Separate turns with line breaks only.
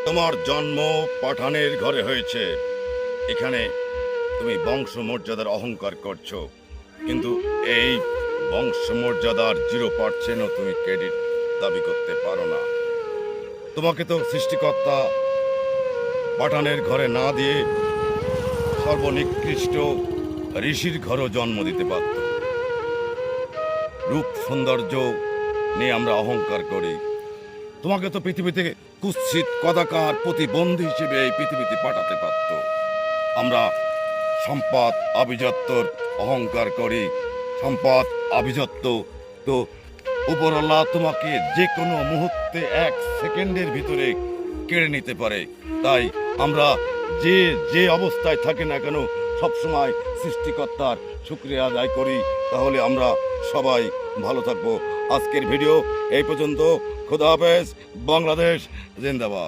তোমার জন্ম পাঠানের ঘরে হয়েছে। এখানে তুমি বংশমর্যাদার অহংকার করছো, কিন্তু এই বংশমর্যাদার 0%ও তুমি ক্রেডিট দাবি করতে পারো না। তোমাকে তো সৃষ্টিকর্তা পাঠানের ঘরে না দিয়ে সর্বনিকৃষ্ট ঋষির ঘরও জন্ম দিতে পারত। রূপ সৌন্দর্য নিয়ে আমরা অহংকার করি। তোমাকে তো পৃথিবীতে কুৎসিত কদাকার প্রতিবন্ধী হিসেবে এই পৃথিবীতে পাঠাতে পারত। আমরা সম্পদ আভিজাত্যর অহংকার করি। সম্পদ আভিজাত্য তো উপরওয়ালা তোমাকে যে কোনো মুহূর্তে 1 সেকেন্ডের ভিতরে কেড়ে নিতে পারে। তাই আমরা যে যে অবস্থায় থাকি না কেন সবসময় সৃষ্টিকর্তার শুকরিয়া আদায় করি, তাহলে আমরা সবাই ভালো থাকবো। আজকের ভিডিও এই পর্যন্ত। খোদা হাফেজ। বাংলাদেশ জিন্দাবাদ।